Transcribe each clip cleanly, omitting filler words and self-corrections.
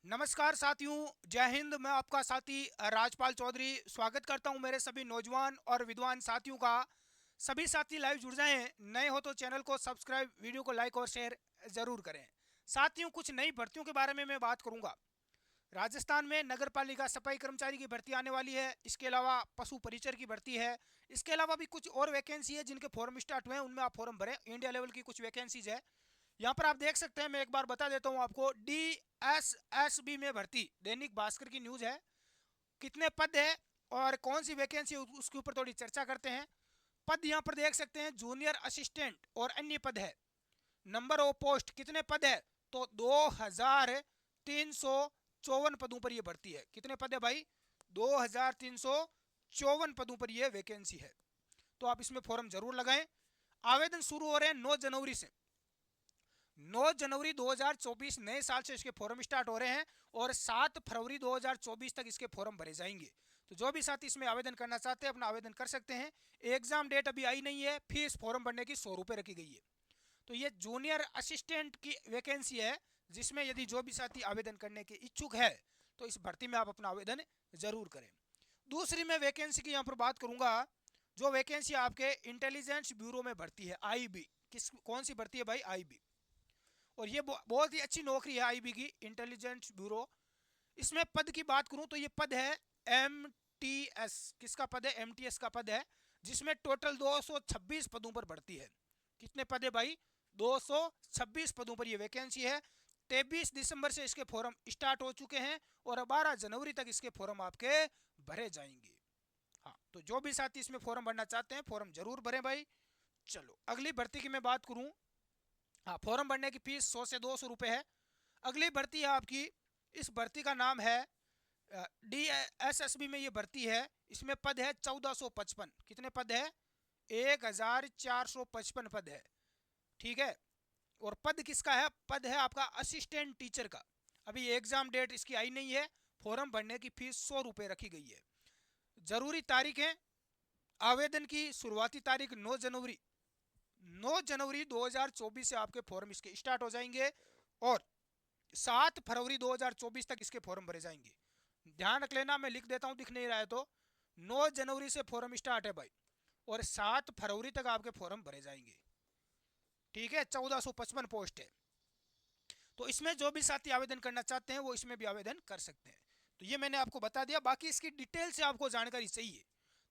नमस्कार साथियों, जय हिंद। मैं आपका साथी राजपाल चौधरी स्वागत करता हूं मेरे सभी नौजवान और विद्वान साथियों का। सभी साथी लाइव जुड़ जाएं। नए हो तो चैनल को सब्सक्राइब, वीडियो को लाइक और शेयर जरूर करें। साथियों, कुछ नई भर्तियों के बारे में मैं बात करूंगा। राजस्थान में नगर पालिका सफाई कर्मचारी की भर्ती आने वाली है। इसके अलावा पशु परिचर की भर्ती है। इसके अलावा भी कुछ और वैकेंसी है जिनके फॉर्म स्टार्ट हुए हैं, उनमें आप फॉर्म भरें। इंडिया लेवल की कुछ वैकेंसीज है। यहाँ पर आप देख सकते हैं, मैं एक बार बता देता हूँ आपको। DSSB में भर्ती, दैनिक भास्कर की न्यूज है। कितने पद है और कौन सी वैकेंसी है उसके ऊपर थोड़ी चर्चा करते हैं। पद यहाँ पर देख सकते हैं, जूनियर असिस्टेंट और अन्य पद है। नंबर ऑफ पोस्ट कितने पद है, तो 2354 पदों पर यह भर्ती है। कितने पद है भाई, 2354 पदों पर यह वैकेंसी है। तो आप इसमें फॉर्म जरूर लगाएं। आवेदन शुरू हो रहे हैं 9 जनवरी से। 9 जनवरी 2024 नए साल से इसके फॉर्म स्टार्ट हो रहे हैं और 7 फरवरी 2024 तक इसके फॉर्म भरे जाएंगे। तो जो भी साथी इसमें आवेदन करना चाहते हैं अपना आवेदन कर सकते हैं। एग्जाम डेट अभी आई नहीं है। फीस फॉर्म भरने की 100 रुपये रखी गई है। तो ये जूनियर असिस्टेंट की वैकेंसी है, जिसमें यदि जो भी साथी आवेदन करने के इच्छुक है तो इस भर्ती में आप अपना आवेदन जरूर करें। दूसरी मैं वैकेंसी की यहाँ पर बात करूंगा। जो वैकेंसी आपके इंटेलिजेंस ब्यूरो में भर्ती है, आईबी। कौन सी भर्ती है भाई, आईबी। और ये बहुत ही अच्छी नौकरी है आईबी की, इंटेलिजेंस ब्यूरो। इसमें पद की बात करूं तो ये पद है MTS। किसका पद है, MTS का पद है, जिसमें टोटल 226 पदों पर भर्ती है। कितने पद है भाई, 226 पदों पर यह वैकेंसी है। 23 दिसंबर से इसके फॉर्म स्टार्ट हो चुके हैं और 12 जनवरी तक इसके फॉर्म आपके भरे जाएंगे। हाँ, तो जो भी साथी इसमें फॉर्म भरना चाहते हैं फॉर्म जरूर भरें भाई। चलो अगली भर्ती की मैं बात करूं। हाँ, फॉर्म भरने की फीस 100 से 200 रुपये है। अगली भर्ती है आपकी, इस भर्ती का नाम है DSSB में ये भर्ती है। इसमें पद है 1455। कितने पद है, 1455 पद है। ठीक है। और पद किसका है, पद है आपका असिस्टेंट टीचर का। अभी एग्जाम डेट इसकी आई नहीं है। फॉर्म भरने की फीस 100 रुपये रखी गई है। जरूरी तारीख है आवेदन की, शुरुआती तारीख 9 जनवरी। 9 जनवरी 2024 से आपके फॉर्म इसके स्टार्ट हो जाएंगे और 7 फरवरी 2024 तक इसके फॉर्म भरे जाएंगे। ध्यान रख लेना, मैं लिख देता हूं, दिख नहीं रहा है तो। 9 जनवरी से फॉर्म स्टार्ट है भाई और 7 फरवरी तक आपके फॉर्म भरे जाएंगे। ठीक है, 1455 पोस्ट है। तो इसमें जो भी साथी आवेदन करना चाहते हैं वो इसमें भी आवेदन कर सकते हैं। तो ये मैंने आपको बता दिया। बाकी इसकी डिटेल से आपको जानकारी चाहिए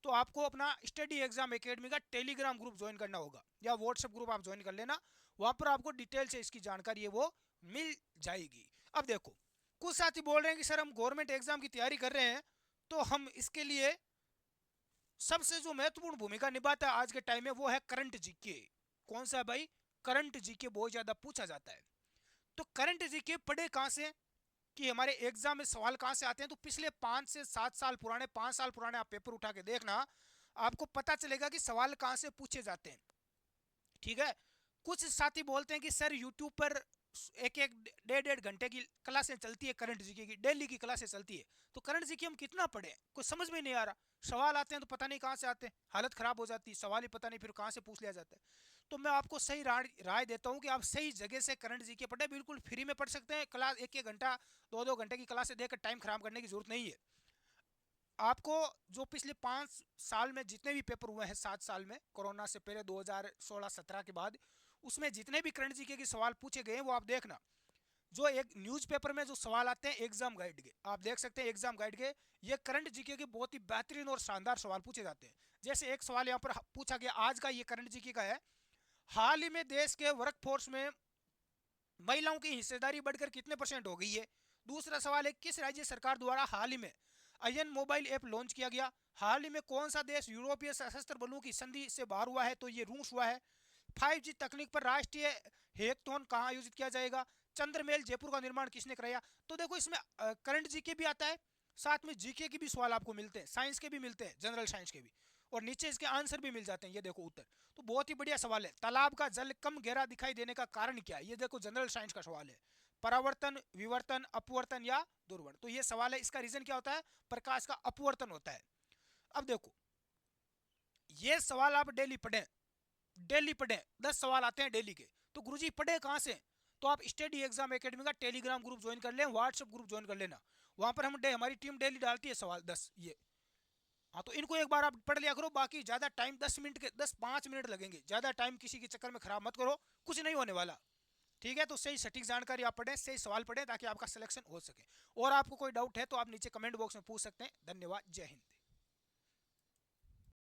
तो आपको अपना स्टडी एग्जाम एकेडमी का टेलीग्राम ग्रुप ज्वाइन करना होगा या व्हाट्सएप ग्रुप आप ज्वाइन कर लेना। वहां पर आपको डिटेल से इसकी जानकारी है वो मिल जाएगी। अब देखो, कुछ साथी बोल रहे हैं कि सर हम गवर्नमेंट एग्जाम की तैयारी कर रहे हैं, तो हम इसके लिए सबसे जो महत्वपूर्ण भूमिका निभाता है आज के टाइम में वो है करंट जीके। कौन सा है भाई, करंट जीके बहुत ज्यादा पूछा जाता है। तो करंट जीके पढ़े कहां से, कि हमारे एग्जाम में सवाल कहां से आते हैं। तो पिछले 5 से 7 साल पुराने, 5 साल पुराने आप पेपर उठा के देखना, आपको पता चलेगा कि सवाल कहां से पूछे जाते हैं। ठीक है। कुछ साथी बोलते हैं कि सर यूट्यूब पर एक एक 1.5 घंटे की क्लासें चलती है, करंट जीके की डेली की क्लासें चलती है। तो करंट जीके हम कितना पढ़े, कुछ समझ में नहीं आ रहा। सवाल आते हैं तो पता नहीं कहां से आते हैं, हालत खराब हो जाती है। सवाल ही पता नहीं फिर कहां से पूछ लिया जाता है। तो मैं आपको सही राय देता हूं कि आप सही जगह से करंट जीके पढ़े। बिल्कुल फ्री में पढ़ सकते हैं। क्लास 1 1 घंटा, 2 2 घंटे की क्लासें देकर टाइम खराब करने की जरूरत नहीं है। आपको जो पिछले 5 साल में जितने भी पेपर हुए हैं, 7 साल में, कोरोना से पहले 2016-17 के बाद, उसमें जितने भी करंट जीके के सवाल पूछे गए हैं वो आप देखना। जो एक न्यूज़पेपर में जो सवाल आते हैं एग्जाम गाइड के, आप देख सकते हैं एग्जाम गाइड के, ये करंट जीके के बहुत ही बेहतरीन और शानदार सवाल पूछे जाते हैं। जैसे एक सवाल यहाँ पर पूछा गया आज का, ये करंट जीके का है। हाल ही में देश के वर्कफोर्स में महिलाओं की हिस्सेदारी बढ़कर कितने % हो गई है। दूसरा सवाल है, किस राज्य सरकार द्वारा हाल ही में अयन मोबाइल ऐप लॉन्च किया गया। हाल ही में कौन सा देश यूरोपीय सशस्त्र बलों की संधि से बाहर हुआ है, तो ये रूस हुआ है। 5G तकनीक पर राष्ट्रीय हैकथॉन कहाँ आयोजित किया जाएगा। चंद्रमेल जयपुर का निर्माण किसने कराया। तो देखो, इसमें करंट जीके भी आता है, साथ में जीके के भी सवाल आपको मिलते हैं, साइंस के भी मिलते हैं, जनरल साइंस के भी, और नीचे इसके आंसर भी मिल जाते हैं। ये देखो उत्तर। तो बहुत ही बढ़िया सवाल है। तालाब का जल कम गहरा दिखाई देने का कारण क्या है, ये देखो जनरल साइंस का सवाल है। परावर्तन, विवर्तन, अपवर्तन या दुर्वर्ण। तो ये सवाल है, इसका रीजन क्या होता है, प्रकाश का अपवर्तन होता है। अब देखो, ये सवाल आप डेली पढ़ें, डेली पढ़ें। 10 सवाल आते हैं डेली के। तो गुरुजी पढ़े कहां से, तो आप स्टडी एग्जाम एकेडमी का टेलीग्राम ग्रुप ज्वाइन कर लें, व्हाट्सएप ग्रुप ज्वाइन कर लेना। वहां पर हमारी टीम डेली डालती है सवाल 10 ये। हाँ तो इनको एक बार आप पढ़ लिया करो, बाकी ज़्यादा टाइम 10 मिनट के 10-5 मिनट लगेंगे, ज़्यादा टाइम किसी के चक्कर में खराब मत करो, कुछ नहीं होने वाला। ठीक है, तो सही सटीक जानकारी आप पढ़ें, सही सवाल पढ़ें ताकि आपका सिलेक्शन हो सके। और आपको कोई डाउट है तो आप नीचे कमेंट बॉक्स में पूछ सकते हैं। धन्यवाद, जय हिंद।